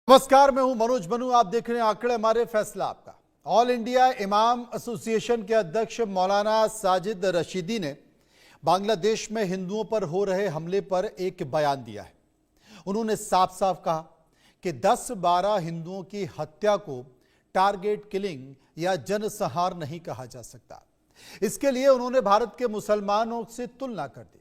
नमस्कार, मैं हूं मनोज बनू। आप देख रहे हैं आंकड़े हमारे, फैसला आपका। ऑल इंडिया इमाम एसोसिएशन के अध्यक्ष मौलाना साजिद रशीदी ने बांग्लादेश में हिंदुओं पर हो रहे हमले पर एक बयान दिया है। उन्होंने साफ साफ कहा कि 10-12 हिंदुओं की हत्या को टारगेट किलिंग या जनसंहार नहीं कहा जा सकता। इसके लिए उन्होंने भारत के मुसलमानों से तुलना कर दी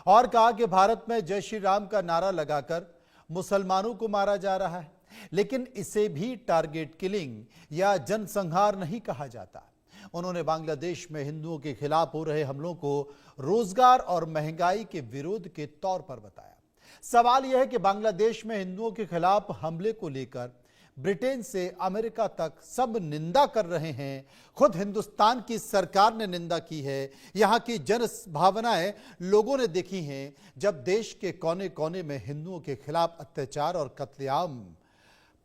और कहा कि भारत में जय श्री राम का नारा लगाकर मुसलमानों को मारा जा रहा है, लेकिन इसे भी टारगेट किलिंग या जनसंहार नहीं कहा जाता। उन्होंने बांग्लादेश में हिंदुओं के खिलाफ हो रहे हमलों को रोजगार और महंगाई के विरोध के तौर पर बताया। सवाल यह है कि बांग्लादेश में हिंदुओं के खिलाफ हमले को लेकर ब्रिटेन से अमेरिका तक सब निंदा कर रहे हैं। खुद हिंदुस्तान की सरकार ने निंदा की है। यहाँ की जन भावनाएं लोगों ने देखी हैं जब देश के कोने कोने में हिंदुओं के खिलाफ अत्याचार और कत्लेआम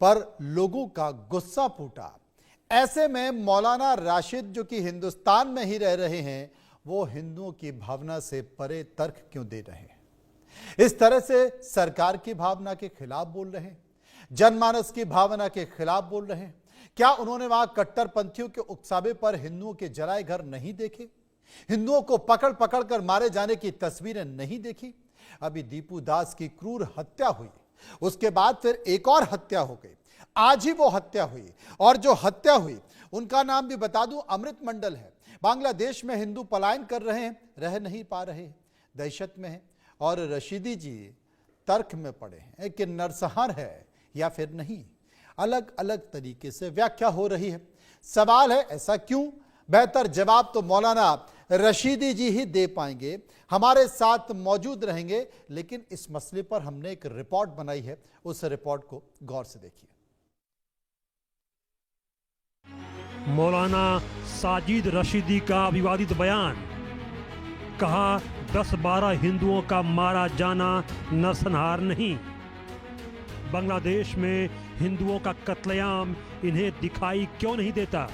पर लोगों का गुस्सा फूटा। ऐसे में मौलाना राशिद, जो कि हिंदुस्तान में ही रह रहे हैं, वो हिंदुओं की भावना से परे तर्क क्यों दे रहे हैं? इस तरह से सरकार की भावना के खिलाफ बोल रहे हैं, जनमानस की भावना के खिलाफ बोल रहे हैं। क्या उन्होंने वहां कट्टरपंथियों के उकसावे पर हिंदुओं के जलाए घर नहीं देखे? हिंदुओं को पकड़ पकड़ कर मारे जाने की तस्वीरें नहीं देखी? अभी दीपू दास की क्रूर हत्या हुई, उसके बाद फिर एक और हत्या हो गई, आज ही वो हत्या हुई। और जो हत्या हुई उनका नाम भी बता दूं, अमृत मंडल है। बांग्लादेश में हिंदू पलायन कर रहे हैं, रह नहीं पा रहे, दहशत में है। और रशीदी जी तर्क में पड़े हैं कि नरसंहार है या फिर नहीं। अलग अलग तरीके से व्याख्या हो रही है। सवाल है, ऐसा क्यों? बेहतर जवाब तो मौलाना रशीदी जी ही दे पाएंगे, हमारे साथ मौजूद रहेंगे। लेकिन इस मसले पर हमने एक रिपोर्ट बनाई है, उस रिपोर्ट को गौर से देखिए। मौलाना साजिद रशीदी का विवादित बयान, कहा 10-12 हिंदुओं का मारा जाना नरसंहार नहीं। बांग्लादेश में हिंदुओं का कत्लेआम इन्हें दिखाई क्यों नहीं देता?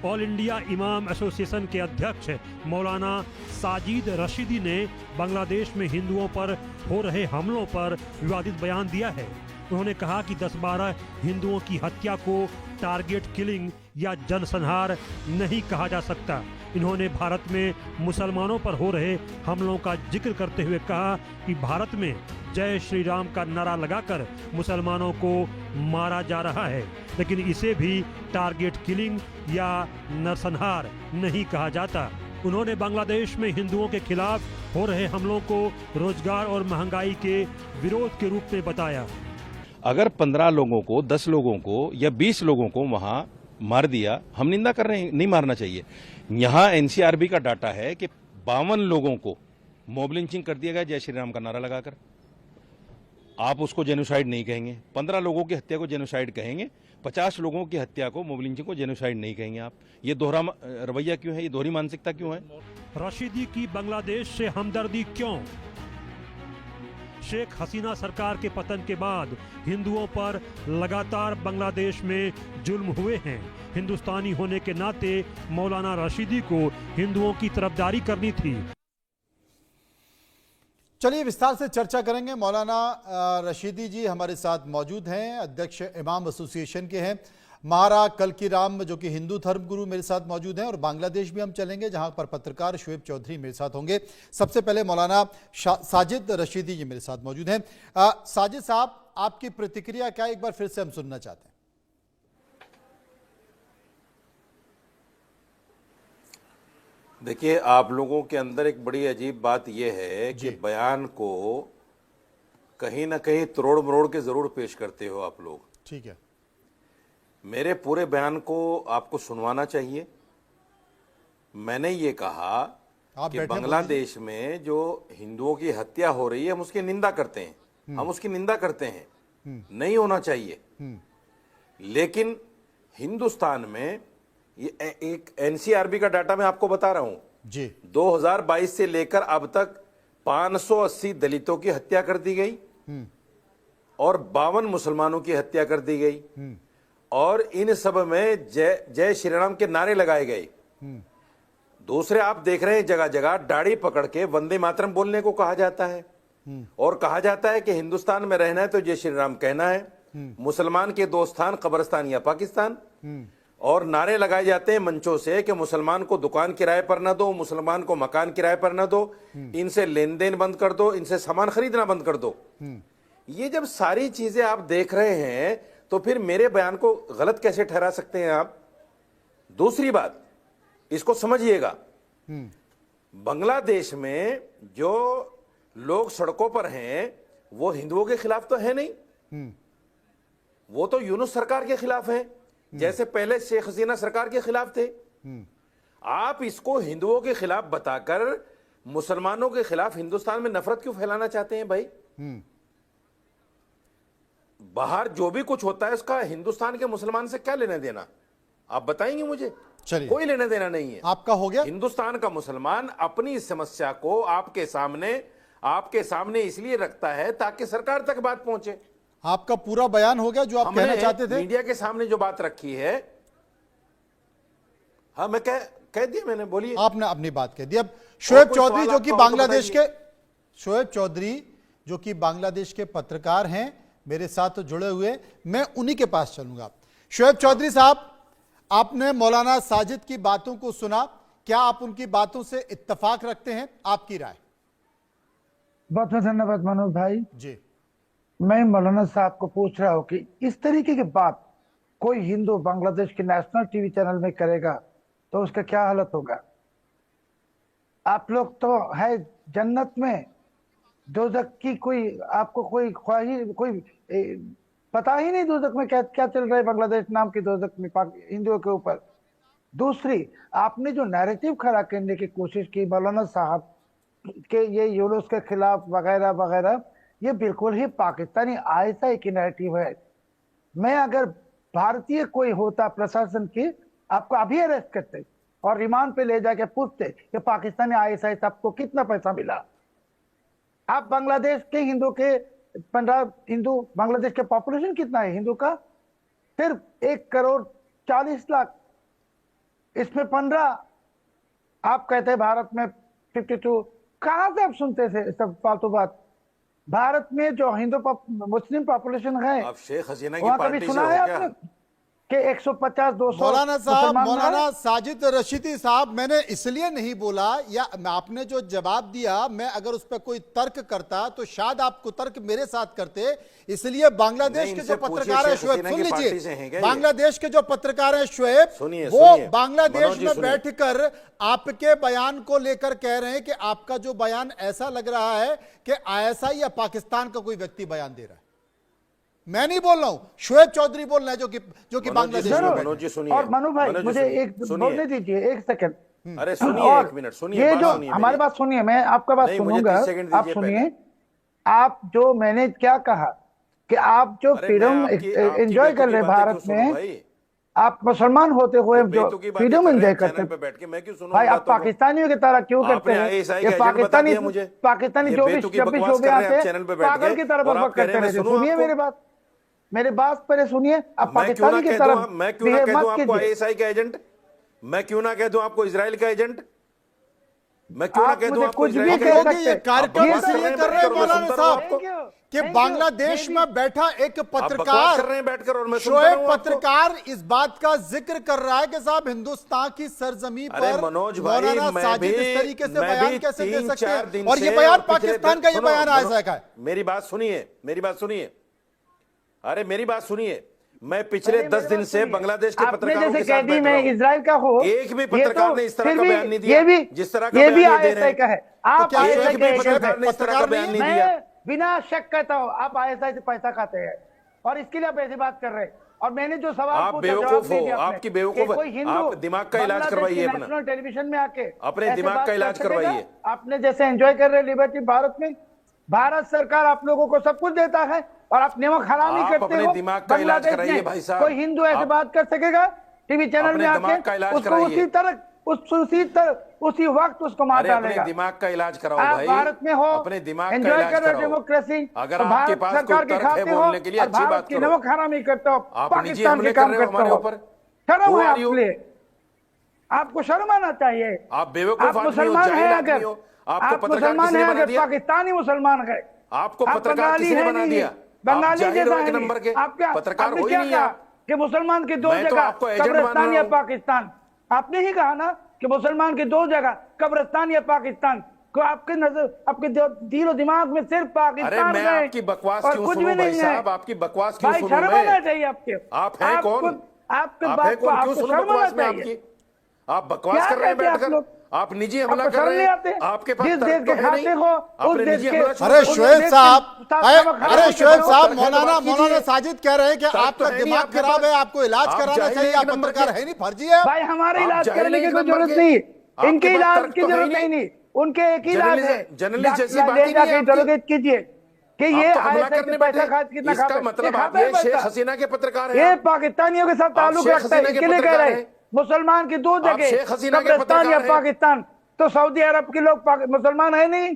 ऑल इंडिया इमाम एसोसिएशन के अध्यक्ष मौलाना साजिद रशीदी ने बांग्लादेश में हिंदुओं पर हो रहे हमलों पर विवादित बयान दिया है। उन्होंने कहा कि 10-12 हिंदुओं की हत्या को टारगेट किलिंग या जनसंहार नहीं कहा जा सकता। इन्होंने भारत में मुसलमानों पर हो रहे हमलों का जिक्र करते हुए कहा कि भारत में जय श्री राम का नारा लगाकर मुसलमानों को मारा जा रहा है, लेकिन इसे भी टारगेट किलिंग या नरसंहार नहीं कहा जाता। उन्होंने बांग्लादेश में हिंदुओं के खिलाफ हो रहे हमलों को रोजगार और महंगाई के विरोध के रूप में बताया। अगर 15 लोगों को, 10 लोगों को या 20 लोगों को वहां मार दिया, हम निंदा कर रहे हैं, नहीं मारना चाहिए। यहां एनसीआरबी का डाटा है कि 52 लोगों को मॉब लिंचिंग कर दिया गया जय श्री राम का नारा लगाकर। आप उसको जेनोसाइड नहीं कहेंगे। 15 लोगों की हत्या को जेनोसाइड कहेंगे, 50 लोगों की हत्या को, मॉब लिंचिंग को जेनोसाइड नहीं कहेंगे आप। ये दोहरा रवैया क्यों है? ये दोहरी मानसिकता क्यों है? रशीदी की बांग्लादेश से हमदर्दी क्यों? शेख हसीना सरकार के पतन के बाद हिंदुओं पर लगातार बांग्लादेश में जुल्म हुए हैं। हिंदुस्तानी होने के नाते मौलाना रशीदी को हिंदुओं की तरफदारी करनी थी। चलिए विस्तार से चर्चा करेंगे। मौलाना रशीदी जी हमारे साथ मौजूद हैं, अध्यक्ष इमाम एसोसिएशन के हैं। महारा कलकी राम, जो कि हिंदू धर्म गुरु, मेरे साथ मौजूद हैं। और बांग्लादेश भी हम चलेंगे, जहां पर पत्रकार शुएब चौधरी मेरे साथ होंगे। सबसे पहले मौलाना साजिद रशीदी जी मेरे साथ मौजूद हैं। साजिद साहब, आपकी प्रतिक्रिया क्या, एक बार फिर से हम सुनना चाहते हैं। देखिए, आप लोगों के अंदर एक बड़ी अजीब बात यह है कि बयान को कहीं ना कहीं तोड़ मरोड़ के जरूर पेश करते हो आप लोग। ठीक है, मेरे पूरे बयान को आपको सुनवाना चाहिए। मैंने ये कहा कि बांग्लादेश में जो हिंदुओं की हत्या हो रही है, हम उसकी निंदा करते हैं, हम उसकी निंदा करते हैं, नहीं होना चाहिए। लेकिन हिंदुस्तान में ये एक एनसीआरबी का डाटा मैं आपको बता रहा हूं जी, 2022 से लेकर अब तक 580 दलितों की हत्या कर दी गई और 52 मुसलमानों की हत्या कर दी गई। और इन सब में जय श्री राम के नारे लगाए गए। दूसरे, आप देख रहे हैं जगह जगह दाढ़ी पकड़ के वंदे मातरम बोलने को कहा जाता है और कहा जाता है कि हिंदुस्तान में रहना है तो जय श्री राम कहना है। मुसलमान के दो स्थान, कब्रिस्तान या पाकिस्तान। और नारे लगाए जाते हैं मंचों से कि मुसलमान को दुकान किराए पर ना दो, मुसलमान को मकान किराए पर ना दो, इनसे लेन देन बंद कर दो, इनसे सामान खरीदना बंद कर दो। ये जब सारी चीजें आप देख रहे हैं तो फिर मेरे बयान को गलत कैसे ठहरा सकते हैं आप? दूसरी बात, इसको समझिएगा, बांग्लादेश में जो लोग सड़कों पर हैं वो हिंदुओं के खिलाफ तो है नहीं, वो तो यूनुस सरकार के खिलाफ है, जैसे पहले शेख हसीना सरकार के खिलाफ थे। आप इसको हिंदुओं के खिलाफ बताकर मुसलमानों के खिलाफ हिंदुस्तान में नफरत क्यों फैलाना चाहते हैं भाई? बाहर जो भी कुछ होता है उसका हिंदुस्तान के मुसलमान से क्या लेना देना, आप बताएंगे मुझे? चलिए, कोई लेना देना नहीं है। आपका हो गया। हिंदुस्तान का मुसलमान अपनी समस्या को आपके सामने इसलिए रखता है ताकि सरकार तक बात पहुंचे। आपका पूरा बयान हो गया जो आप कहना चाहते थे? मीडिया के सामने जो बात रखी है, हाँ मैं कह दिया मैंने, बोलिए। आपने अपनी बात कह दी। अब शोएब कोई चौधरी सवाल जो कि आपका हो तो बांग्लादेश के बताइए। शोएब चौधरी जो कि बांग्लादेश के पत्रकार हैं, मेरे साथ जुड़े हुए, मैं उन्हीं के पास चलूंगा। शोएब चौधरी साहब, आपने मौलाना साजिद की बातों को सुना, क्या आप उनकी बातों से इत्तेफाक रखते हैं? आपकी राय? बहुत बहुत धन्यवाद मनोज भाई। जी, मैं मौलाना साहब को पूछ रहा हूँ कि इस तरीके की बात कोई हिंदू बांग्लादेश के नेशनल टीवी चैनल में करेगा तो उसका क्या हालत होगा? आप लोग तो है जन्नत में, दोजख की कोई आपको कोई ख्वाहिश, कोई पता ही नहीं दोजख में क्या क्या चल रहा है बांग्लादेश नाम की दोजख में हिंदुओं के ऊपर। दूसरी, आपने जो नैरेटिव खड़ा करने की कोशिश की मौलाना साहब के ये यूनुस के खिलाफ वगैरह वगैरह, ये बिल्कुल ही पाकिस्तानी आईएसआई की नैरेटिव है। मैं अगर भारतीय कोई होता प्रशासन की, आपको अभी अरेस्ट करते और रिमांड पे ले जाके पूछते कि पाकिस्तानी आईएसआई साहब को कितना पैसा मिला। आप बांग्लादेश के हिंदू के 15 हिंदू, बांग्लादेश के पॉपुलेशन कितना है हिंदू का? सिर्फ 1,40,00,000। इसमें 15, आप कहते हैं भारत में 52। कहां से आप सुनते थे सब फालतू बात? भारत में जो हिंदू मुस्लिम पॉपुलेशन है, आप शेख हसीना की वहां कभी पार्टी से सुना हो है क्या? आपने कि 150-200 मौलाना साहब, मुसलमान मौलाना हैं? साजिद रशीदी साहब, मैंने इसलिए नहीं बोला, या आपने जो जवाब दिया, मैं अगर उस पर कोई तर्क करता तो शायद आप कुतर्क मेरे साथ करते। इसलिए बांग्लादेश नहीं, के इनसे जो पूछिए पत्रकार है शेख शोएब, हसीना सुन की पार्टी से लीजिए, हैं क्या ये? बांग्लादेश के जो पत्रकार हैं शोएब, सुनिए, वो सुनिए। बांग्लादेश मनोज जी में सुनिए। बैठकर आपके बयान को लेकर कह रहे हैं कि आपका जो बयान ऐसा लग रहा है कि आईएसआई या पाकिस्तान का कोई व्यक्ति बयान दे रहा है। मैं नहीं बोल रहा हूं, शोएब चौधरी बोल रहे हैं जो कि बांग्लादेश में बैठे हैं। मनोज जी सुनिए। और मनु भाई, मनोज जी मुझे सुनिए। एक सुनिए। बोलने दीजिए, एक सेकंड। अरे सुनिए, और 1 मिनट सुनिए, ये बात जो सुनिए हमारी मेरी। बात सुनिए, मैं आपका बात नहीं, मुझे सुनूंगा। 30 सेकंड आप दीजिए सुनिए, आप जो मैंने क्या कहा कि आप जो अरे फ्रीडम मैं आपकी एंजॉय कर बेतुकी रहे हैं बातें भारत क्यों सुनूं में, भाई? आप मुसलमान होते हुए जो बेतुकी बातें फ्रीडम कर रहे एंजॉय हैं करते चैनल पे हैं बैठ के, मैं क्यों सुनूं भाई, उन आप बातों को? पाकिस्तानियों की तरह क्यों करते आपने हैं? आईएसआई ये का एजेंट बता दिया मुझे। पाकिस्तानी ये 24 बेतुकी 26 बकवास जो भी कर रहे हैं आते आप हैं चैनल पे बैठ पागल के, की तरह और आप बकवास कह रहे करते हैं मैं रहते हैं। सुनूं सुनिए आपको? मेरे बात पहले सुनिए। आप मैं क्यों ना पाकिस्तानी की कह दूं, तरह मैं क्यों ना behave कह दूं मत आपको कीजिए। आईएसआई का एजेंट? मैं क्यों ना कह दूं आपको इजराइल का एजेंट? मैं क्यों ना आप कह दूं मुझे आपको कुछ इजराइल भी का कह एजेंट? सकते ये कार्यक्रम ये इसलिए सब कर रहे हैं मैं मौलाना सुनता रहूं साहब आपको। कि बांग्लादेश में बैठा एक आप बकवास पत्रकार, कर रहे हैं बैठकर और मैं सुनता शोएब रहूं आपको। पत्रकार इस बात का जिक्र कर रहा है कि साहब हिंदुस्तान की सरजमी अरे पर मनोज भाई, मौलाना मैं साजिद भी- इस तरीके से मैं बयान भी कैसे दे 3-4 सकते हैं? दिन और ये से बयान पिछले पाकिस्तान का, ये सुनो, बयान सुनो, आईएसआई का है। मेरी बात सुनिए, मेरी बात सुनिए। अरे मेरी बात सुनिए, मैं पिछले 10 दिन से बांग्लादेश के पत्रकारों के जैसे साथ कह दी बैठ मैं रहा हूं। इजराइल का हो, एक भी ये पत्रकार तो ने इस तरह फिर का भी- बयान नहीं दिया, ये भी जिस तरह का ये बयान भी ये दे रहे आईएसआई हैं। का है। आप क्या आईएसआई एक के भी एजेंट पत्रकार हैं। ने इस तरह का बयान नहीं दिया। मैं बिना शक कहता हूँ आप आईएसआई से पैसा खाते हैं और इसके लिए आप ऐसी बात कर रहे हैं। और मैंने जो सवाल आप पूछा, बेवकूफ जवाब नहीं हो, दिया आपने। आपकी बेवकूफ कि कोई हिंदू आप दिमाग का इलाज बांग्लादेश करवाइए की अपना। नेशनल टेलीविजन में आके अपने ऐसे दिमाग बात का कर इलाज सकेगा? करवाइए। आपने जैसे एंजॉय कर रहे लिबर्टी भारत में, भारत सरकार आप लोगों को सब कुछ देता है और आप नमक हरामी आप करते अपने हो। दिमाग का इलाज बांग्लादेश कराइए में भाई साहब। कोई हिंदू ऐसे आप बात कर सकेगा टीवी चैनल अपने में दिमाग का आके? इलाज उसको कराइए। उसी वक्त उसको मार अरे अपने डालेगा। दिमाग का इलाज कराओ आप भाई। भारत में हो, अपने दिमाग का एंजॉय इलाज कर रहे कराओ। डेमोक्रेसी, अगर और आपके भारत पास सरकार कोई के तर्क है खाते हो बोलने के लिए, और अच्छी भारत बात की करो। नमक हरामी करते हो, आप निजी पाकिस्तान हमले के कर काम रहे हो करते हमारे हो। ऊपर। शर्म Who है are you? आपके लिए, आपको शर्म आना चाहिए। आप बेवकूफ आप आदमी हो, मुसलमान जाहिल हैं आदमी अगर, हो। आपको आप पत्रकार मुसलमान किसने हैं बना अगर, दिया? पाकिस्तानी मुसलमान है। आपको आप पत्रकार बंगाली किसने हैं बना नहीं, दिया? बंगाली जाहिर जैसा हो एक है नंबर के नहीं। आप क्या पत्रकार आपने हो ही क्या नहीं कहा आप। कि मुसलमान की दो मैं तो जगह आपको एजेंट मान कब्रिस्तान रहा या हूं। पाकिस्तान, आपने ही कहा ना कि मुसलमान की दो जगह कब्रिस्तान या पाकिस्तान को, आपके नजर आपके दिल और दिमाग में सिर्फ अरे पाकिस्तान मैं है आपकी बकवास और क्यों कुछ भी सुनूं भाई नहीं है। साहब, आपकी बकवास क्यों भाई सुनूं शर्म मैं? आना चाहिए आपके। आप हैं कौन? आपके आप बात हैं को कौन? क्यों आपको सुनूं शर्म आना बकवास में चाहिए। आपकी? आप बकवास क्या कर रहे हैं कहते हैं आप बैठकर, लोग? आप निजी हमला आपको कर शर्म रहे नहीं हैं। आते? आपके पास जिस देश तर्क तो के है नहीं, खाते हो उस आपने देश निजी के हमला शुरू अरे कर दिया। शोएब साहब, अरे शोएब साहब, तर्क है तो मौलाना बात कीजिए। साजिद कह रहे हैं कि तर्क तो आपका है नहीं दिमाग आपके खराब पास। है, आपको इलाज आप कराना जाहिल चाहिए, एक आप नंबर पत्रकार के। है नहीं, फर्जी है। भाई हमारे आप इलाज जाहिल करने की एक कोई नंबर जरूरत के। नहीं, आपके इनके पास इलाज तर्क की तो है ही जरूरत नहीं। नहीं, उनके एक ही इलाज है। जर्नलिस्ट जैसी बात ले ही नहीं जाके है आपकी। इंटरोगेट कीजिए कि ये आप तो हमला ऐसे करने पैसा बैठे। कितना इसका खाता है, मतलब आप खाता है ये शेख पैसा। हसीना के पत्रकार हैं। ये आप पाकिस्तानियों के साथ ताल्लुक शेख रखता है, हसीना के इसके लिए कह पत्रकार रहे हैं। हैं मुसलमान की दो आप जगह शेख हसीना के कब्रिस्तान या पत्रकार हैं। पाकिस्तान। तो सऊदी अरब के लोग मुसलमान है नहीं,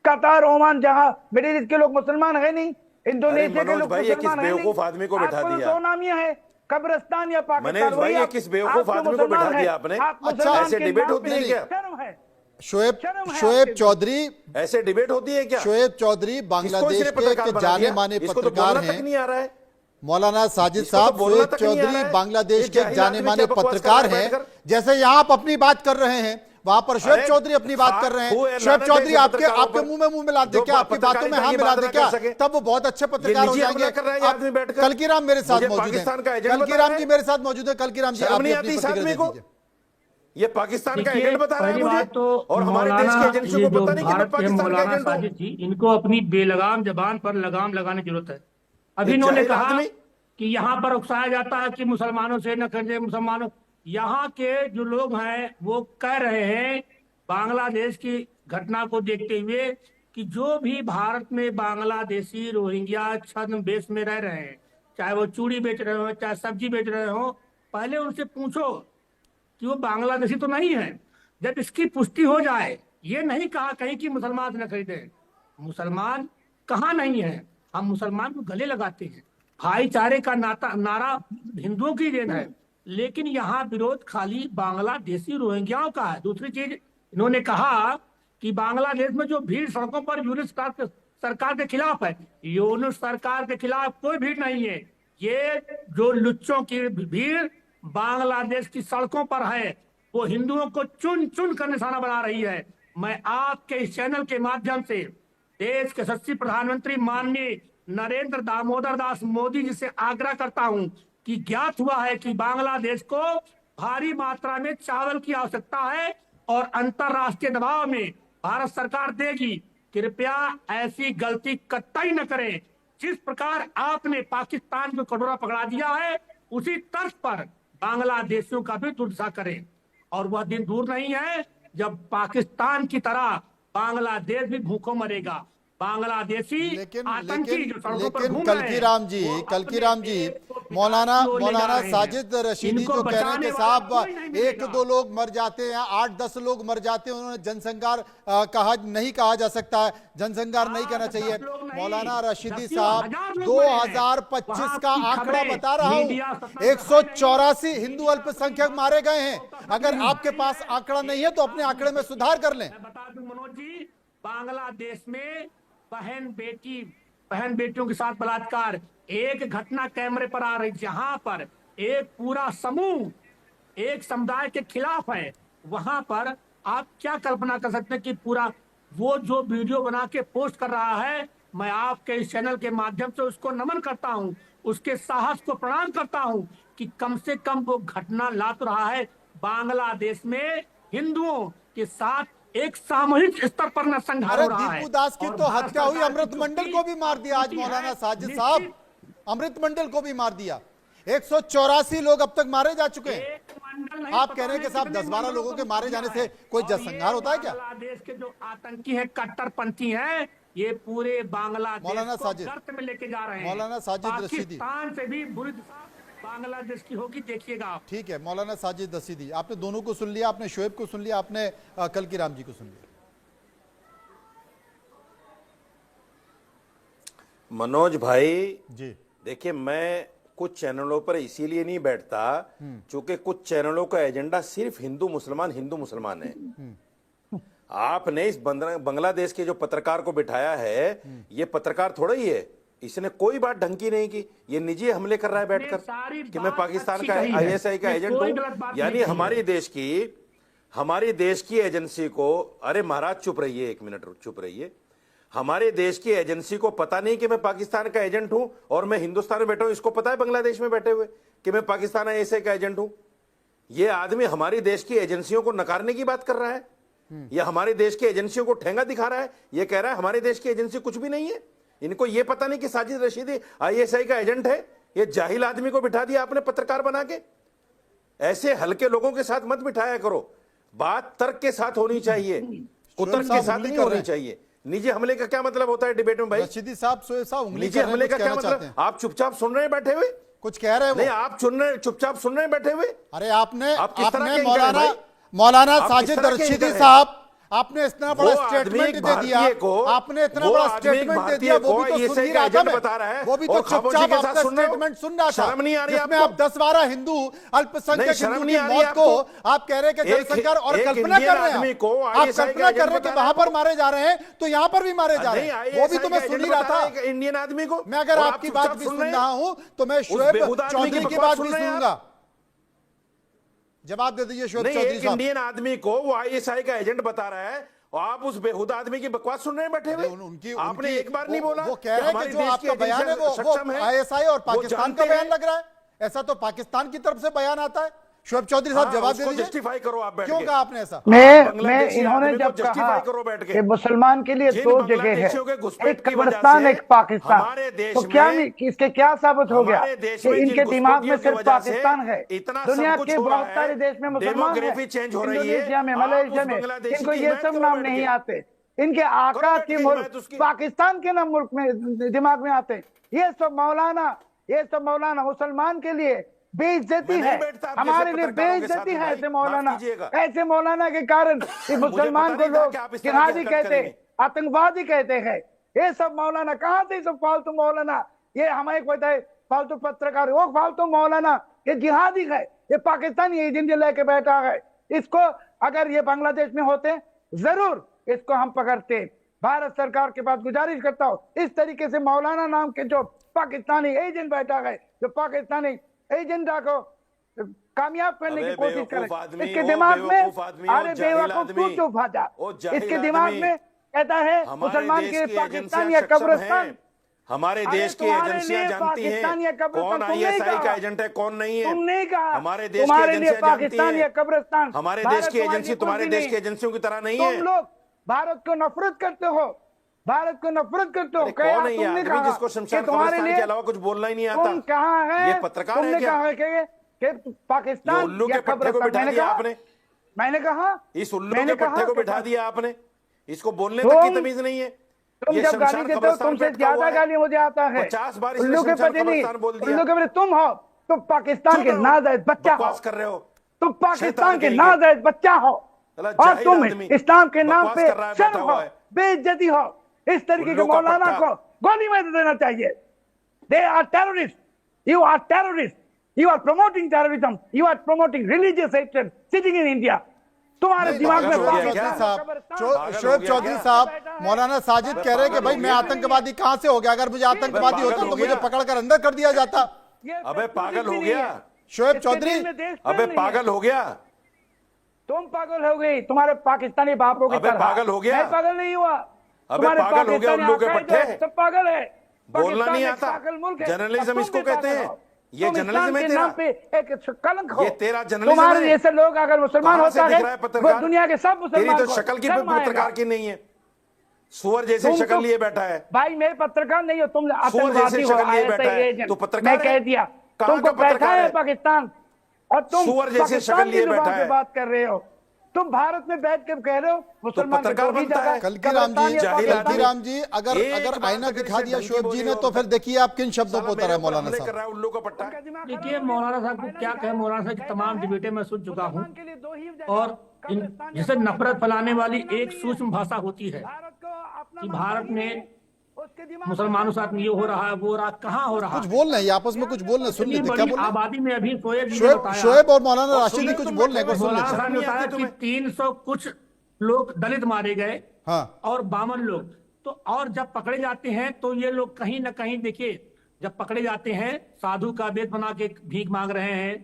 कतार, ओमान, जहां मिडिल ईस्ट के लोग मुसलमान है नहीं, इंडोनेशिया के मनोज लोग भाई, ये किस मुसलमान है नहीं। बेवकूफ आदमी को बैठा आपको तो दिया? दो नामियां है, कब्रिस्तान या पाकिस्तान। मनोज भाई, वही ये आप- किस बेवकूफ आप तो आदमी को बैठा मुसलमान दिया हैं। आपने? आप अच्छा, मुसलमान ऐसे के डिबेट नाम होती पे है क्या? शर्म है। शोएब शर्म है शोएब आपके। चौधरी ऐसे डिबेट होती है क्या? शोएब चौधरी बांग्लादेश इसने के पत्रकार एक बना जाने दिया? माने इसको तो पत्रकार बोलना तक हैं। नहीं आ रहा है। मौलाना साजिद इसको तो साहब, बोलना शोएब तक नहीं आ चौधरी रहा है। बांग्लादेश ये के जाहिल जाने आदमी माने क्या बकवास कर पत्रकार रहा है हैं। बैठकर? जैसे यहाँ आप अपनी बात कर रहे हैं, वहां पर शोएब अरे चौधरी अपनी बात कर रहे खू हैं। है, शोएब लानत चौधरी है आपके पत्रकारों आपके पर। मुंह में मुंह मिला दे जो क्या, आपकी बातों में पत्रकारिता हाँ की मिला बात दे ना क्या, कर सके। तब वो बहुत अच्छे पत्रकार हो निजी हमला जाएंगे। कर रहा है ये आप- आदमी बैठकर। कल्की राम मेरे साथ मुझे मौजूद पाकिस्तान का हैं। एजेंट कल्की बता राम रहे जी हैं। मेरे साथ मौजूद है। कल्की राम जी, शर्म आप नहीं भी आती अपनी इस आदमी प्रतिक्रिया को? दीजिए। ये पाकिस्तान का देखिए, एजेंट बता रहा है पहली मुझे, बात तो और हमारे देश मौलाना, की एजेंसियों ये को जो पता नहीं कि मैं भारत के पाकिस्तान का मौलाना एजेंट हूं। साजिद जी, इनको अपनी बेलगाम जबान पर लगाम लगाने की जरूरत है। अभी ये इन्होंने जाहिल कहा आदमी। कि यहाँ पर उकसाया जाता है कि मुसलमानों से न करिए, मुसलमानों, यहाँ के जो लोग हैं वो कह रहे हैं बांग्लादेश की घटना को देखते हुए कि जो भी भारत में बांग्लादेशी रोहिंग्या छद्म में रह रहे हैं, चाहे वो चूड़ी बेच रहे हो, चाहे सब्जी बेच रहे हो, पहले उनसे पूछो कि वो बांग्लादेशी तो नहीं है। जब इसकी पुष्टि हो जाए, ये नहीं कहा कहीं कि मुसलमान न खरीदे। मुसलमान कहाँ नहीं है, हम मुसलमान को गले लगाते हैं, भाईचारे का नारा हिंदुओं की देन है, लेकिन यहाँ विरोध खाली बांग्लादेशी रोहिंग्याओं का है। दूसरी चीज, इन्होंने कहा कि बांग्लादेश में जो भीड़ सड़कों पर यूनिट सरकार के खिलाफ है, यूनिट सरकार के खिलाफ कोई भीड़ नहीं है। ये जो लुच्चों की भीड़ बांग्लादेश की सड़कों पर है, वो हिंदुओं को चुन चुन कर निशाना बना रही है। मैं आपके इस चैनल के माध्यम से देश के यशस्वी प्रधानमंत्री माननीय नरेंद्र दामोदर दास मोदी जी से आग्रह करता हूं कि ज्ञात हुआ है कि बांग्लादेश को भारी मात्रा में चावल की आवश्यकता है और अंतरराष्ट्रीय दबाव में भारत सरकार देगी। कृपया ऐसी गलती कतई न करें। जिस प्रकार आपने पाकिस्तान को कटोरा पकड़ा दिया है, उसी तर्ज पर बांग्लादेशियों का भी दुर्दशा करें। और वह दिन दूर नहीं है जब पाकिस्तान की तरह बांग्लादेश भी भूखों मरेगा। बांग्लादेशी लेकिन आतंकी जो सड़कों पर लेकिन घूम रहे कल्की हैं, राम जी, वो कल्की अपने राम जी, देश को विकास मौलाना की ओर ले जा मौलाना रहे हैं। साजिद रशीदी इनको जो कह रहे हैं कि बचाने वाला साहब कोई नहीं मिलेगा। एक दो लोग मर जाते हैं, 8-10 लोग मर जाते हैं, उन्होंने जनसंहार कहा नहीं कहा जा सकता है, जनसंहार नहीं कहना चाहिए। 10 लोग नहीं, मौलाना रशीदी 10 साहब, हजार लोग मरे हैं। 2025 का वहाँ की आंकड़ा खबरें, बता रहा हूं, मीडिया सत्ता 184 हिंदू अल्पसंख्यक मारे गए हैं। अगर आपके पास आंकड़ा नहीं है तो अपने आंकड़े में सुधार कर लें। मैं बता दूं मनोज जी, बांग्लादेश में बहन बेटियों के साथ बलात्कार, एक घटना कैमरे पर आ रही, जहां पर एक पूरा समूह एक समुदाय के खिलाफ है। वहां पर आप क्या कल्पना कर सकते हैं कि पूरा वो जो वीडियो बना के पोस्ट कर रहा है, मैं आपके इस चैनल के माध्यम से उसको नमन करता हूं, उसके साहस को प्रणाम करता हूं कि कम से कम वो घटना ला तो रहा है। बांग्लादेश में हिंदुओं के साथ एक सामूहिक स्तर पर नरसंहार अरे हो रहा है। दीपू दास की और तो भारत हत्या हुई, सरकार अमृत की मंडल जो को भी मार दिया आज नीति है, मौलाना साजिद निश्चित साहब, अमृत मंडल को भी मार दिया। 184 लोग अब तक मारे जा चुके हैं। एक मंडल नहीं, आप पता कह रहे हैं कि नहीं साहब कितने 10-12 मंडलों लोगों को के मारे जाने किया से कोई और जनसंहार ये होता है क्या? बांग्लादेश के जो आतंकी है, कट्टरपंथी हैं, ये पूरे बांग्लादेश मौलाना को साजिद, गर्त में लेके जा रहे हैं। मौलाना साजिद रशीदी, पाकिस्तान से भी बुरी दशा बांग्लादेश की होगी, देखिएगा आप। ठीक है। मौलाना साजिद रशीदी, आपने दोनों को सुन लिया, आपने शोएब को सुन लिया, आपने कल्की राम जी को सुन लिया। मनोज भाई जी, देखिए, मैं कुछ चैनलों पर इसीलिए नहीं बैठता क्योंकि कुछ चैनलों का एजेंडा सिर्फ हिंदू मुसलमान है। आपने इस बांग्लादेश के जो पत्रकार को बिठाया है, ये पत्रकार थोड़ा ही है, इसने कोई बात ढंग की नहीं की। ये निजी हमले कर रहा है बैठकर सारी कि मैं बात पाकिस्तान अच्छी का कही है। आईएसआई का ये एजेंट कोई हूं। गलत बात यानी नहीं की हमारी देश की एजेंसी को, अरे महाराज चुप रहिए, एक मिनट चुप रहिए। हमारे देश की एजेंसी को पता नहीं कि मैं पाकिस्तान का एजेंट हूं और मैं हिंदुस्तान में बैठा हूं। इसको पता है बांग्लादेश में बैठे हुए कि मैं पाकिस्तान आईएसआई का एजेंट हूं। ये आदमी हमारी देश की एजेंसियों को नकारने की बात कर रहा है। ये हमारे देश की एजेंसियों को ठेंगा दिखा रहा है। ये कह रहा है हमारे देश की एजेंसी कुछ भी नहीं है। इनको ये पता नहीं कि साजिद रशीदी आईएसआई का एजेंट है। ये जाहिल आदमी को बिठा दिया आपने पत्रकार बना के। ऐसे हल्के लोगों के साथ मत बिठाया करो। बात तर्क के साथ होनी चाहिए, कुतर्क के साथ नहीं होनी चाहिए। निजी हमले का क्या मतलब होता है डिबेट में भाई? रशीदी साहब, शोएब साहब उंगली निजी कर रहे हैं, हमले का कुछ क्या कहना चाहते मतलब? हैं? आप चुपचाप सुन रहे हैं बैठे हुए? कुछ कह रहे हैं नहीं, वो? आप चुपचाप सुन रहे हैं बैठे हुए? अरे आपने आप किस तरह आपने के एंकर हैं भाई? मौलाना आप किस साजिद तरह के रशीदी एंकर हैं? साहब, आपने इतना बड़ा वो आदमी स्टेटमेंट एक दे दिया, भारतीय को, आपने इतना वो बड़ा आदमी एक स्टेटमेंट दे भारतीय दिया, वो को भी तो सुन आईएसआई ही का रहा था एजेंट मैं, बता रहा है वो भी तो और खामोशी चुपचाप के साथ आपका सुन रहे हो। स्टेटमेंट सुन रहा था, शर्म नहीं आ रही जिसमें आपको? आप 10-12 हिंदू अल्पसंख्यक नहीं, शर्म हिंदू नहीं की आ रही मौत को आपको? आप कह रहे हैं कि एक- जनसंख्या और एक कल्पना इंडियन कर रहे आदमी हैं को आप आईएसआई कल्पना का कर रहे हैं एजेंट कि बता वहां रहा पर मारे जा रहे हैं तो यहां पर भी मारे जा रहे हैं, वो भी तो मैं सुन ही रहा था। इंडियन आदमी को मैं अगर और आप आपकी चुपचाप बात भी सुन सुन रहे हैं? रहा हूं तो मैं उस शोएब बेहुदा आदमी चौधरी की बकवास बात सुन भी रहे हैं आप? सुनूंगा। जवाब दे दीजिए शोएब नहीं, चौधरी एक साहब। इंडियन आदमी को वो आईएसआई का एजेंट बता रहा है और आप उस बेहुदा आदमी की बकवास सुन रहे हैं बैठे हुए? आपने एक बार नहीं बोला वो कह रहे हैं कि जो आपका बयान है वो आईएसआई और पाकिस्तान का बयान लग रहा है, ऐसा तो पाकिस्तान की तरफ से बयान आता है। शोएब चौधरी साहब जवाब दे दीजिए, जस्टिफाई करो आप बैठ क्यों के। कहा आपने ऐसा? मैं बांग्लादेशी इन्होंने आदमी को जब justify कहा करो बैठ के। कि मुसलमान के लिए जिन दो जगह है, बांग्लादेशियों के घुसपैठ एक की वजह कब्रिस्तान से एक पाकिस्तान, हमारे देश तो क्या में- इसके क्या साबित हो गया हमारे देश कि में इनके जिन दिमाग में घुसपैठियों की सिर्फ वजह से पाकिस्तान है? इतना दुनिया सब कुछ के हो रहा बहुत है, सारे देश में मुसलमान डेमोग्राफी है, चेंज हो रही है। इंडोनेशिया में, आप मलेशिया उस में, बांग्लादेशी इनको की ये हिमायत सब करो नाम बैठ नहीं के। आते। इनके आका बैठ के के मुल्क हिमायत उसकी। पाकिस्तान के नाम मुल्क में दिमाग में आते हैं। ये सब मौलाना मुसलमान के लिए बेइज्जती मैं नहीं है, बैठता आपके हमारे साथ लिए पत्रकारों के साथ बेइज्जती है। भाई, ऐसे माफ मौलाना, कीजिएगा। ऐसे मौलाना के कारण कि मुसलमान को नहीं था लोग कि आप इस तरह की जिहादी हरकत कहते हैं, करेंगे। आतंकवादी कहते हैं। ये सब मौलाना कहाँ से सब फालतू मौलाना? ये हमें कहता है फालतू पत्रकार, वो फालतू मौलाना ये जिहादी है, ये पाकिस्तानी एजेंट लेके बैठा है। इसको अगर ये बांग्लादेश में होते जरूर इसको हम पकड़ते। भारत सरकार के पास गुजारिश करता हूँ, इस तरीके से मौलाना नाम के जो पाकिस्तानी एजेंट बैठा है, जो पाकिस्तानी एजेंडा को कामयाब करने की कोशिश करे, इसके दिमाग में अरे बेवकूफ तू चुप भाजा, इसके दिमाग में कहता है मुसलमान के पाकिस्तान या कब्रिस्तान। हमारे अरे देश की तुम्हारे एजेंसियां लिए जानती पाकिस्तान या हैं कब्रिस्तान कौन तुमने आईएसआई कहा। का एजेंट है कौन नहीं है। तुमने कहा हमारे देश की तुम्हारे लिए एजेंसियां जानती पाकिस्तान या हैं। कब्रिस्तान। हमारे भारत देश की तुम्हारे एजेंसी लिए तुम्हारे कुछ भी देश की नहीं। एजेंसियों की तरह नहीं तुम है। लोग भारत को नफरत करते हो, भारत को नफरत करते हो। अरे क्या कौन है ये तुमने आदमी कहा जिसको कि शमशान तुम्हारे कब्रिस्तान लिए के अलावा कुछ बोलना ही नहीं आता? तुम कहाँ है? ये पत्रकार है तुमने क्या? कहा है कि ये पाकिस्तान उल्लू या के पट्टे को कब्रिस्तान। बिठा दिया आपने। मैंने कहा इस उल्लू मैंने के पट्टे कहा को कि बिठा दिया आपने। इसको बोलने तुम- तक की तमीज नहीं है। तुम ये जब गाली शमशान देते हो कब्रिस्तान तुमसे पे अटका हुआ ज्यादा है। गाली मुझे आता है। 50 बार इसने उल्लू के शमशान पति नहीं, कब्रिस्तान बोल दिया। उल्लू के पति तुम हो, तुम पाकिस्तान चुप के रहो। नाजायज बच्चा हो, बकवास कर रहे हो। तुम पाकिस्तान शैतान के कहीं नाजायज बच्चा हो, साला और जाहिल तुम आदमी इस्लाम के नाम बकवास पे कर रहा है, शर्म बैठा हो, हुआ है। बेइज्जती हो। इस तरीके के उल्लू का मौलाना पट्टा। को गोली मार देना चाहिए। They are terrorist, you are terrorist, you are promoting terrorism, you are promoting religious hatred sitting in India. तुम्हारे दिमाग में पागल हो गया क्या? शोएब चौधरी साहब, मौलाना साजिद कह रहे हैं कि भाई मैं आतंकवादी कहां से हो गया? अगर मुझे आतंकवादी पागल होता हो तो मुझे गया। पकड़कर अंदर कर दिया जाता। अबे पागल हो गया। शोएब चौधरी, अबे पागल हो गया। तुम पागल हो गई, तुम्हारे पाकिस्तानी बापों की अबे तरह। पागल हो गया। मैं पागल नहीं हुआ। अबे तुम्हारे पागल हो गया पाकिस्तानी उल्लू के आका है पट्टे। जो सब पागल है। बोलना पाकिस्तान नहीं एक आता। पागल मुल्क है। जर्नलिज्म अब तुम इसको भी कहते पागल हैं। हो। ये तुम जर्नलिज्म इस्लाम है के तेरा। नाम पे एक कलंक हो। ये तेरा जर्नलिज्म तुम्हारे है। जैसे लोग अगर मुसलमान कहां से होता दिख है रहा है वो पत्रकार? दुनिया के सब तेरी मुसलमान तो को शक्ल की शर्म आएगा। पत्रकार की नहीं है। सुअर जैसी तुम शक्ल तो- लिए बैठा है। भाई मैं पत्रकार नहीं हो, तुम सुअर आतंकवादी जैसी हो। शक्ल लिए ऐसे बैठा है। एजेंट। तू पत्रकार मैं है? कह दिया कहां तुमको का पत्रकार बैठा है है? पाकिस्तान, और तुम सुअर जैसी पाकिस्तान शक्ल की लिए जुबान बैठा से है। बात कर रहे हो। तुम भारत में बैठ के कह रहे हो मुसलमान को पत्रकार दो ही बनता जगह, है। कल की राम कब्रिस्तान जी, या जाहिल पाकिस्तान। कल की राम जी, अगर एक बात आईना अगर दिखा इसे दिया ढंग की शोएब जी बोली ने हो तो फिर तो- देखिए आप किन शब्दों को उतरा है मौलाना हमले कर साहब। रहा है उल्लू का पट्टा। देखिए मौलाना साहब को क्या कहे, मौलाना साहब की तमाम डिबेटें मैं सुन चुका हूँ, और जिसे नफरत फैलाने वाली एक सूक्ष्म भाषा होती है कि भारत में मुसलमानों के साथ ये हो रहा है, वो हो रहा, कहाँ हो रहा कुछ है। बोल रहे हैं, ये आपस में कुछ बोल रहे हैं, सुन इतनी लेते क्या बड़ी बोल रहे हैं? आबादी में अभी शोएब जी ने शोएब बताया, शोएब और मौलाना और राशिदी सुनिए कुछ तुम बोल रहे हैं, बैठे कुछ सुन मौलाना लेते हैं। साहब ने बताया कि 300 कुछ लोग दलित मारे गए हाँ, और 52 लोग तो और जब पकड़े जाते हैं तो ये लोग कहीं ना कहीं देखिए, जब पकड़े जाते हैं साधु का वेश बना के भीख मांग रहे हैं,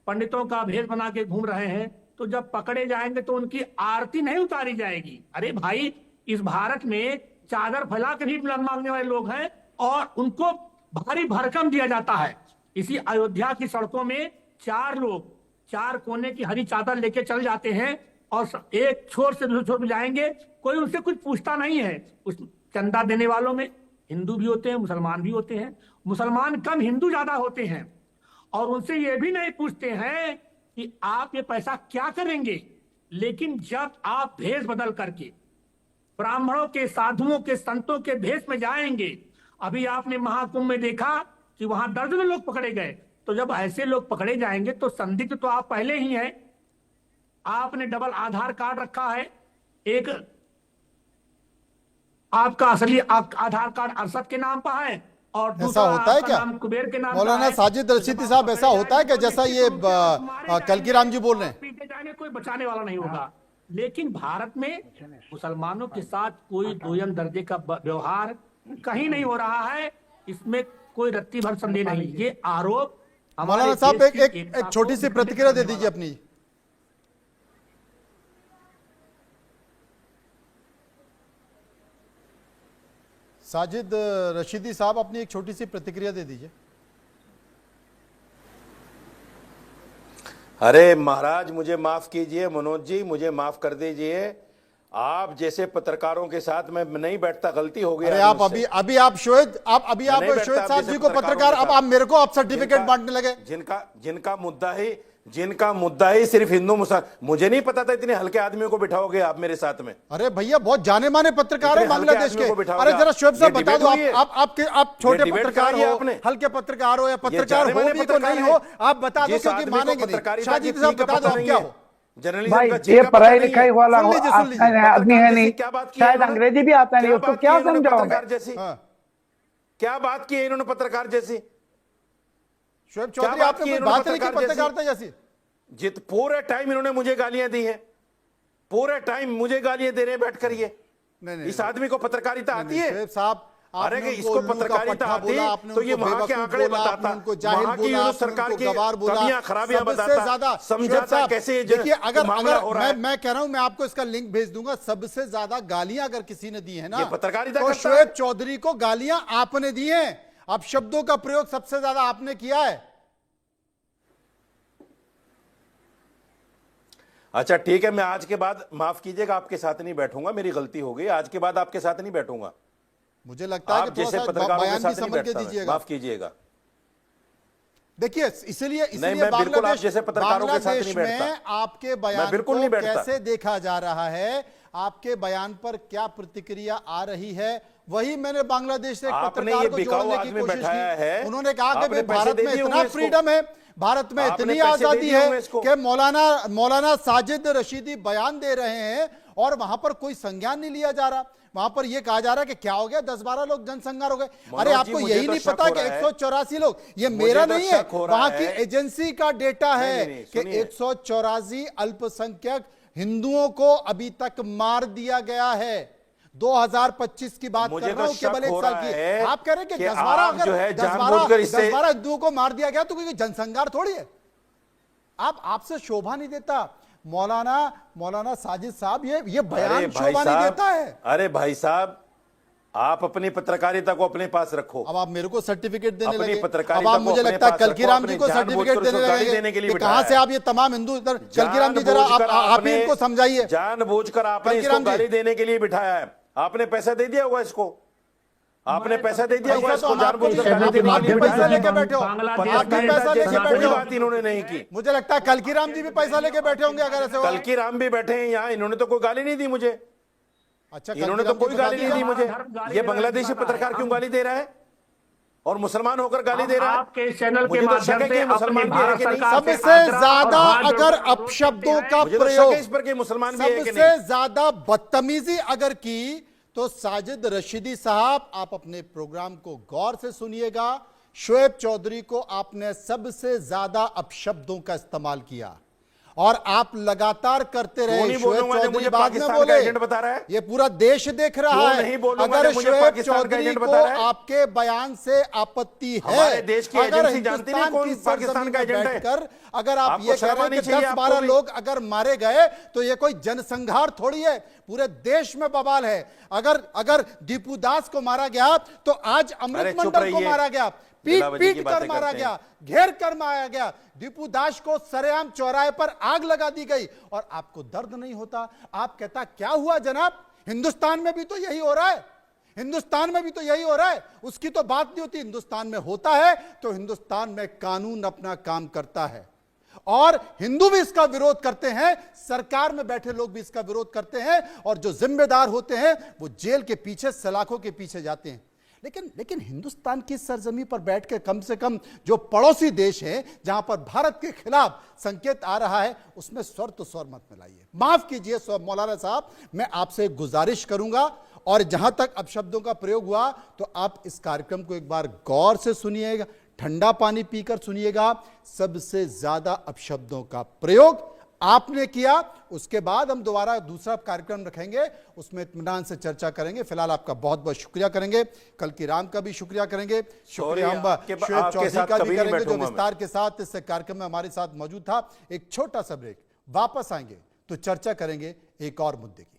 पंडितों का भेष बना के घूम रहे हैं, तो जब पकड़े जाएंगे तो उनकी आरती नहीं उतारी जाएगी। अरे भाई, इस भारत में चादर फैला के भी मांगने वाले लोग हैं और उनको भारी भरकम दिया जाता है। इसी अयोध्या की सड़कों में 4 लोग 4 कोने की हरी चादर लेके चल जाते हैं और एक छोर से दूसरे छोर पे जाएंगे, कोई उनसे कुछ पूछता नहीं है। उस चंदा देने वालों में हिंदू भी होते हैं, मुसलमान भी होते हैं। मुसलमान कम, हिंदू ज्यादा होते हैं। और उनसे ये भी नहीं पूछते हैं कि आप ये पैसा क्या करेंगे। लेकिन जब आप भेष बदल करके ब्राह्मणों के, साधुओं के, संतों के भेष में जाएंगे, अभी आपने महाकुंभ में देखा कि वहां दर्जनों लोग पकड़े गए। तो जब ऐसे लोग पकड़े जाएंगे तो संदिग्ध तो आप पहले ही हैं। आपने डबल आधार कार्ड रखा है, एक आपका असली आधार कार्ड अरशद के नाम पर है और ऐसा दूसरा होता है आपका क्या नाम कुबेर के नाम पर मौलाना है। साजिद रशीदी साहब, ऐसा होता है क्या जैसा ये कलकी राम जी बोल रहे हैं? पीछे जाने कोई बचाने वाला नहीं होगा। लेकिन भारत में मुसलमानों के साथ कोई दोयम दर्जे का व्यवहार कहीं नहीं हो रहा है, इसमें कोई रत्ती भर संदेह नहीं। ये आरोप मौलाना साहब एक छोटी सी प्रतिक्रिया दे दीजिए अपनी। साजिद रशीदी साहब, अपनी एक छोटी सी प्रतिक्रिया दे दीजिए। अरे महाराज, मुझे माफ कीजिए, मनोज जी मुझे माफ कर दीजिए। आप जैसे पत्रकारों के साथ मैं नहीं बैठता, गलती हो गई। अरे आप अभी आप शोएब साहब जी को पत्रकार, अब आप मेरे को आप सर्टिफिकेट बांटने लगे। जिनका मुद्दा ही सिर्फ हिंदू मुसलमान, मुझे नहीं पता था इतने हल्के आदमियों को बिठाओगे आप मेरे साथ में। अरे भैया, बहुत जाने माने पत्रकार हैं बांग्लादेश के। अरे जरा शोएब साहब बता दो, आप छोटे पत्रकार हो, हल्के पत्रकार हो या पत्रकार हो भी तो नहीं हो, आप बता दो, क्योंकि मानेंगे नहीं। शाजिद साहब बता दो, आप क्या हो? भाई, ये पढ़ाई लिखाई वाला हो आदमी है नहीं, शायद अंग्रेजी भी आता नहीं, उसको क्या समझाओगे? क्या बात की है इन्होंने पत्रकार जैसी? शोएब चौधरी, आपने कोई बात नहीं की पत्रकारिता जैसी? जित पूरे टाइम इन्होंने मुझे गालियां दी हैं, पूरे टाइम मुझे गालियां दे रहे हैं बैठ कर। ये इस आदमी को पत्रकारिता आती है? शोएब साहब, अरे कि इसको पत्रकारिता आती तो ये वहां के आंकड़े बताता, वहां की सरकार की कमियां खराबियां बताता, समझाता कैसे। देखिए, अगर मैं कह रहा हूं, मैं आपको इसका लिंक भेज दूंगा। सबसे ज्यादा गालियां अगर किसी ने दी है ना, पत्रकारिता तो शोएब चौधरी को गालियां आपने दी हैं। अब शब्दों का प्रयोग सबसे ज्यादा आपने किया है। अच्छा ठीक है, मैं आज के बाद, माफ कीजिएगा, आपके साथ नहीं बैठूंगा, मेरी गलती हो गई। आज के बाद आपके साथ नहीं बैठूंगा। मुझे लगता है कि जैसे पत्रकारों के साथ समझ के दीजिएगा, माफ कीजिएगा। देखिए, इसलिए बिल्कुल आप जैसे पत्रकारों के साथ नहीं बैठता। आपके बयान बिल्कुल को कैसे देखा जा रहा है, आपके बयान पर क्या प्रतिक्रिया आ रही है, वही मैंने बांग्लादेश से एक पत्रकार को जोड़ने की कोशिश की। उन्होंने कहा कि भारत में इतना फ्रीडम है, भारत में इतनी आजादी है कि मौलाना साजिद रशीदी बयान दे रहे हैं और वहां पर कोई संज्ञान नहीं लिया जा रहा। वहां पर यह कहा जा रहा है कि क्या हो गया, 10-12 लोग जनसंहार हो गए। अरे आपको यही नहीं पता कि 184 लोग, ये मेरा नहीं है, वहां की एजेंसी का डेटा है कि 184 अल्पसंख्यक हिंदुओं को अभी तक मार दिया गया है। 2025 की बात कर रहा हूं, केवल 1 साल की। आप कह रहे हैं कि 10-12 हिंदुओं को मार दिया गया तो कोई जनसंहार थोड़ी है। आपसे शोभा नहीं देता मौलाना साजिद साहब, ये बयान शोभा नहीं देता है। अरे भाई साहब, आप अपनी पत्रकारिता को अपने पास रखो। अब आप मेरे को सर्टिफिकेट देने लगे। अब आप मुझे लगता है कलकी राम जी को सर्टिफिकेट देने लगे। कहां से आप ये तमाम हिंदू इधर? कलकी राम जी, जरा आप ही इनको समझाइए। जानबूझकर आपने इसको गाली देने के लिए बिठाया है। आपने पैसा दे दिया होगा इसको, आपने पैसा दे दिया होगा इसको, जानबूझकर पैसा लेके बैठे हो। पैसा लेके बैठे हो, बात इन्होंने नहीं की। मुझे लगता है कलकी राम जी भी पैसा लेके बैठे होंगे अगर ऐसे। कलकी राम भी बैठे हैं यहाँ, इन्होंने तो कोई गाली नहीं दी मुझे। अच्छा, इन्होंने तो कोई गाली नहीं दी मुझे। ये बांग्लादेशी पत्रकार क्यों गाली दे रहा है और मुसलमान होकर गाली दे रहा है? आपके चैनल के माध्यम से मुसलमान भी है कि नहीं? सबसे ज्यादा अगर अपशब्दों का प्रयोग, इस पर के मुसलमान भी है कि नहीं? सबसे ज्यादा बदतमीजी अगर की तो साजिद रशीदी साहब, आप अपने प्रोग्राम को गौर से सुनिएगा। शोएब चौधरी को आपने सबसे ज्यादा अपशब्दों का इस्तेमाल किया और आप लगातार करते रहे। क्यों नहीं शोएब बोलूंगा जब चौधरी मुझे बाद में पाकिस्तान का बोले, एजेंट बता रहा है? ये पूरा देश देख रहा क्यों है। नहीं बोलूंगा अगर जब मुझे शोएब पाकिस्तान का चौधरी एजेंट को बता रहा है? आपके बयान से आपत्ति है, हमारे देश की अगर एजेंसी जानती नहीं हिंदुस्तान कौन की पाकिस्तान सरजमीन का में एजेंट है? बैठकर अगर आप आपको ये कह शर्म रहे हैं आनी कि चाहिए 10-12 आपको भी। लोग अगर मारे गए तो ये कोई जनसंहार थोड़ी है, पूरे देश में बवाल है। अगर दीपू दास को मारा गया तो आज अमृत अरे चुप मंडल को रहिए। मारा गया, पीट लीलावती की पीट कर बातें मारा करते गया, हैं। घेर कर मारा गया, दीपू दास को सरेआम चौराहे पर आग लगा दी गई और आपको दर्द नहीं होता। आप कहता क्या हुआ जनाब, हिंदुस्तान में भी तो यही हो रहा है, हिंदुस्तान में भी तो यही हो रहा है। उसकी तो बात नहीं होती। हिंदुस्तान में होता है तो हिंदुस्तान में कानून अपना काम करता है और हिंदू भी इसका विरोध करते हैं, सरकार में बैठे लोग भी इसका विरोध करते हैं और जो जिम्मेदार होते हैं वो जेल के पीछे, सलाखों के पीछे जाते हैं। लेकिन हिंदुस्तान की सरजमी पर बैठ के कम से कम जो पड़ोसी देश है जहां पर भारत के खिलाफ संकेत आ रहा है उसमें स्वर तो स्वर मत मिलाइए। माफ कीजिए मौलाना साहब, मैं आपसे एक गुजारिश करूंगा और जहां तक अपशब्दों का प्रयोग हुआ तो आप इस कार्यक्रम को एक बार गौर से सुनिएगा, ठंडा पानी पीकर सुनिएगा। सबसे ज्यादा अपशब्दों का प्रयोग आपने किया, उसके बाद हम दोबारा दूसरा कार्यक्रम रखेंगे, उसमें इत्मीनान से चर्चा करेंगे। फिलहाल आपका बहुत बहुत शुक्रिया करेंगे, कल की राम का भी शुक्रिया करेंगे, शुक्रिया हम शोएब चौधरी का भी करेंगे जो विस्तार के साथ इस कार्यक्रम में हमारे साथ मौजूद था। एक छोटा सा ब्रेक, वापस आएंगे तो चर्चा करेंगे एक और मुद्दे की।